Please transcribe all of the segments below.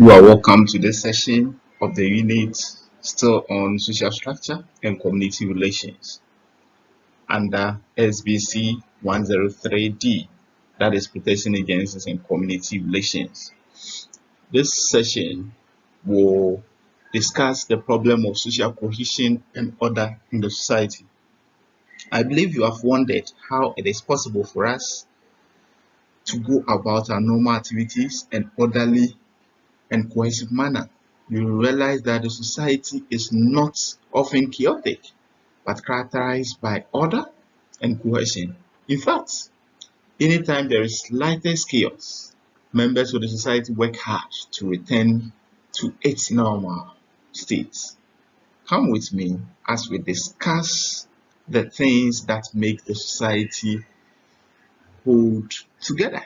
You are welcome to this session of the unit still on social structure and community relations under SBC 103D, that is Protection Agencies and Community Relations. This session will discuss the problem of social cohesion and order in the society. I believe you have wondered how it is possible for us to go about our normal activities in orderly and cohesive manner. You will realize that the society is not often chaotic, but characterized by order and cohesion. In fact, anytime there is slightest chaos, members of the society work hard to return to its normal state. Come with me as we discuss the things that make the society hold together.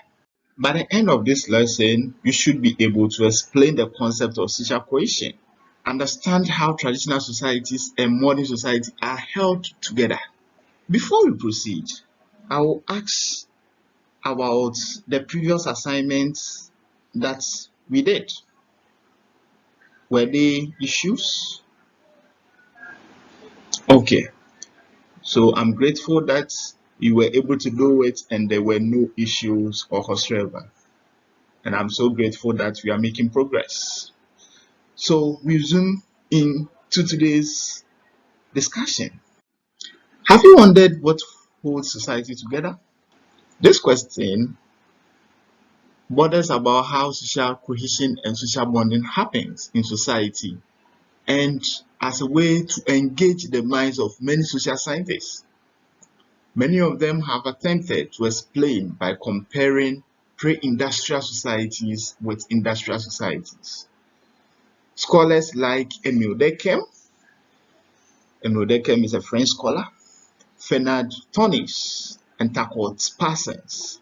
By the end of this lesson, you should be able to explain the concept of social cohesion, understand how traditional societies and modern society are held together. Before we proceed, I will ask about the previous assignments that we did. Were they issues? Okay, so I'm grateful that you were able to do it and there were no issues or whatsoever. And I'm so grateful that we are making progress. So we zoom into today's discussion. Have you wondered what holds society together? This question borders about how social cohesion and social bonding happens in society and as a way to engage the minds of many social scientists. Many of them have attempted to explain by comparing pre-industrial societies with industrial societies. Scholars like Emile Durkheim is a French scholar, Fernand Tonis, and Tackles Parsons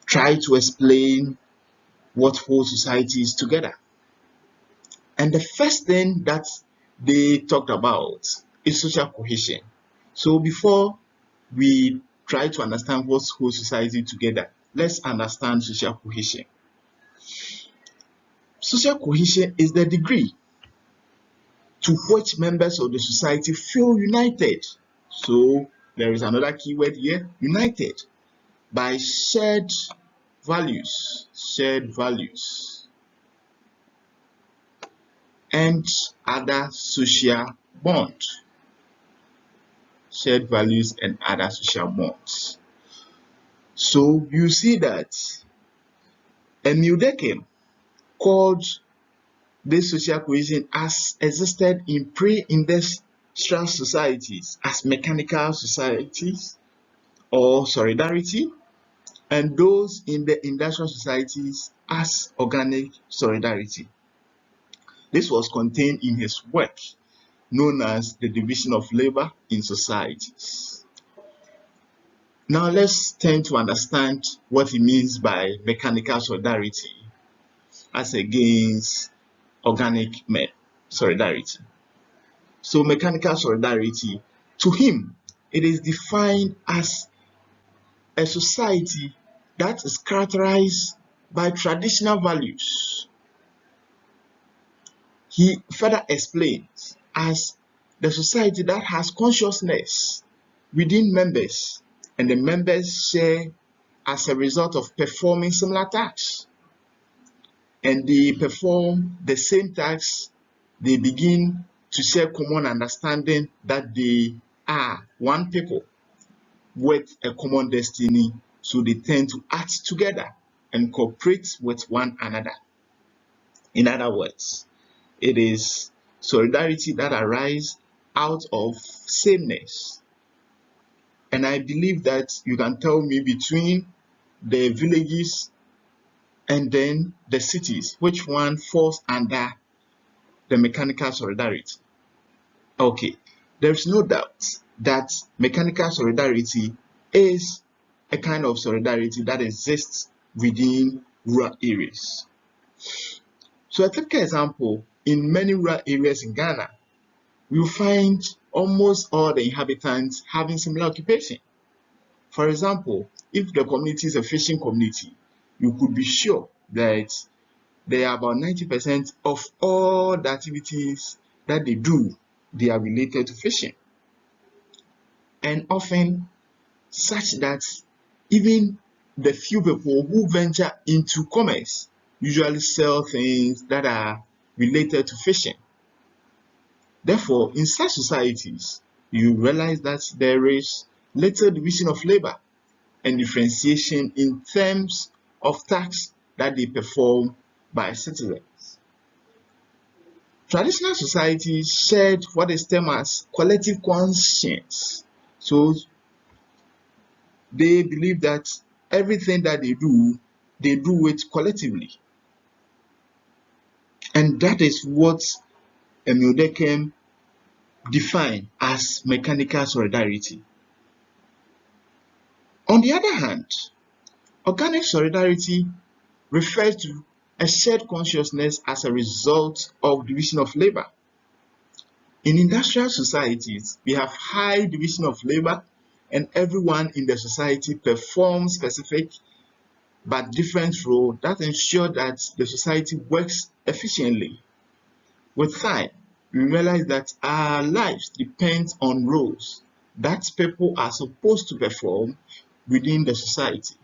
try to explain what holds societies together. And the first thing that they talked about is social cohesion. So before we try to understand what holds society together, let's understand social cohesion. Social cohesion is the degree to which members of the society feel united. So there is another keyword here, united, by shared values, and other social bonds. Shared values and other social bonds. So you see that Emile Durkheim called this social cohesion as existed in pre-industrial societies as mechanical societies or solidarity, and those in the industrial societies as organic solidarity. This was contained in his work known as The Division of Labor in Societies. Now let's turn to understand what he means by mechanical solidarity as against organic solidarity. So mechanical solidarity, to him, it is defined as a society that is characterized by traditional values. He further explains as the society that has consciousness within members, and the members share as a result of performing similar tasks. And they perform the same tasks, they begin to share common understanding that they are one people with a common destiny, so they tend to act together and cooperate with one another. In other words, it is solidarity that arises out of sameness. And I believe that you can tell me between the villages and then the cities, which one falls under the mechanical solidarity. Okay, there's no doubt that mechanical solidarity is a kind of solidarity that exists within rural areas. So a typical example, in many rural areas in Ghana, you find almost all the inhabitants having similar occupation. For example, if the community is a fishing community, you could be sure that they are about 90% of all the activities that they do, they are related to fishing. And often such that even the few people who venture into commerce usually sell things that are related to fishing. Therefore, in such societies, you realize that there is little division of labor and differentiation in terms of tasks that they perform by citizens. Traditional societies shared what is termed as collective conscience. So they believe that everything that they do it collectively. And that is what Emile Durkheim defined as mechanical solidarity. On the other hand, organic solidarity refers to a shared consciousness as a result of division of labor. In industrial societies, we have high division of labor, and everyone in the society performs specific but different roles that ensure that the society works efficiently. With time, we realize that our lives depend on roles that people are supposed to perform within the society.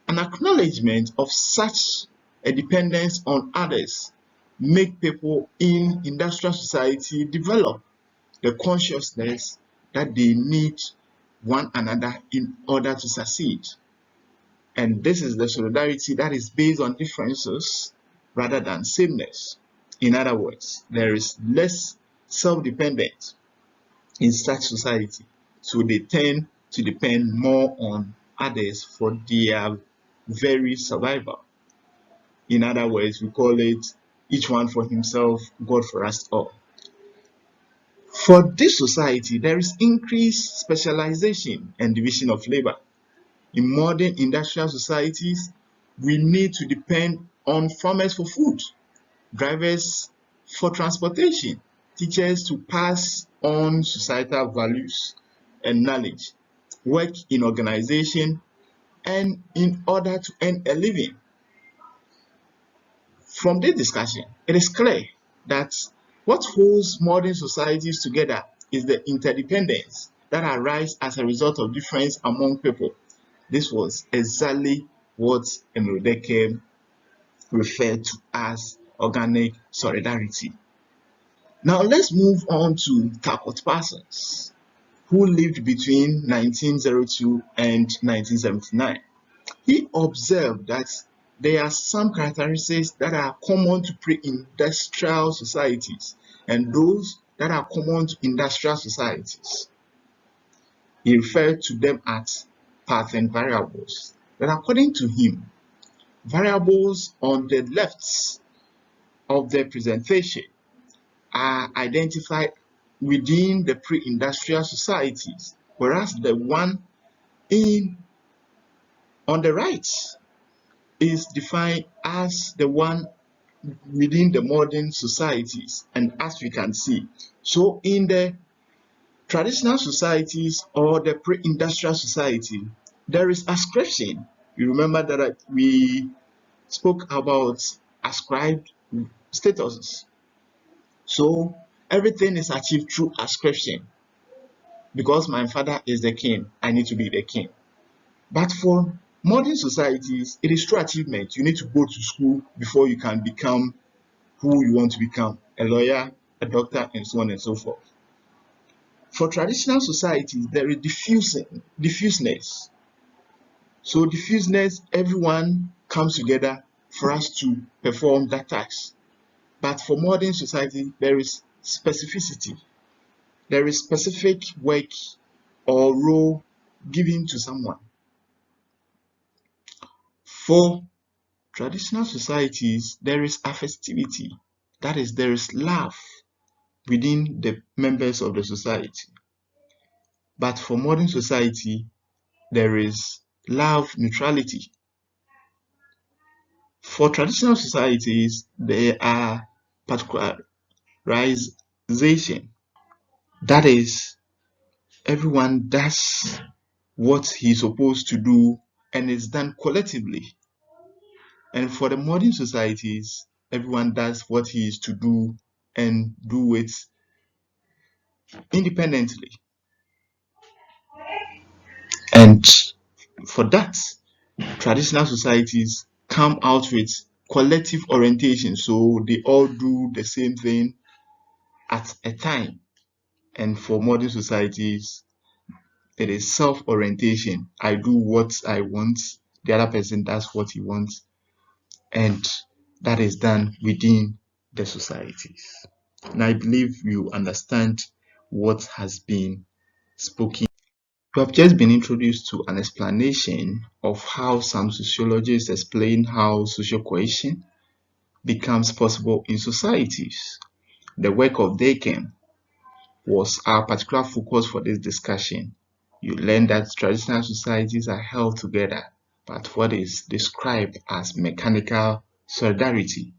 An acknowledgement of such a dependence on others make people in industrial society develop the consciousness that they need one another in order to succeed. And this is the solidarity that is based on differences rather than sameness. In other words, there is less self-dependence in such society, so they tend to depend more on others for their very survival. In other words, we call it each one for himself, God for us all. For this society, there is increased specialization and division of labor. In modern industrial societies, we need to depend on farmers for food, drivers for transportation, teachers to pass on societal values and knowledge, work in organization, and in order to earn a living. From this discussion, it is clear that what holds modern societies together is the interdependence that arises as a result of difference among people. This was exactly what Emile Durkheim referred to as organic solidarity. Now let's move on to Talcott Parsons, who lived between 1902 and 1979. He observed that there are some characteristics that are common to pre-industrial societies and those that are common to industrial societies. He referred to them as path and variables. That according to him, variables on the left of the presentation are identified within the pre-industrial societies, whereas the one on the right is defined as the one within the modern societies. And as we can see, so in the traditional societies or the pre-industrial society, there is ascription. You remember that we spoke about ascribed statuses. So everything is achieved through ascription. Because my father is the king, I need to be the king. But for modern societies, it is through achievement. You need to go to school before you can become who you want to become, a lawyer, a doctor, and so on and so forth. For traditional societies, there is diffuseness. So diffuseness, everyone comes together for us to perform that task. But for modern society, there is specificity. There is specific work or role given to someone. For traditional societies, there is affectivity. That is, there is love within the members of the society. But for modern society, there is love neutrality. For traditional societies, there are particularization. That is, everyone does what he's supposed to do and it's done collectively. And for the modern societies, everyone does what he is to do and do it independently. And for that, traditional societies come out with collective orientation. So they all do the same thing at a time. And for modern societies, it is self-orientation. I do what I want, the other person does what he wants, and that is done within the societies. And I believe you understand what has been spoken. We have just been introduced to an explanation of how some sociologists explain how social cohesion becomes possible in societies. The work of Deakin was our particular focus for this discussion. You learn that traditional societies are held together, but what is described as mechanical solidarity,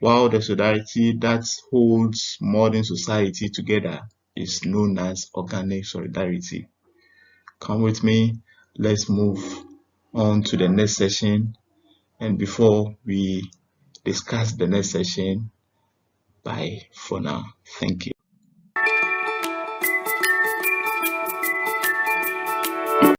while the solidarity that holds modern society together is known as organic solidarity. Come with me, let's move on to the next session. And before we discuss the next session, bye for now. Thank you.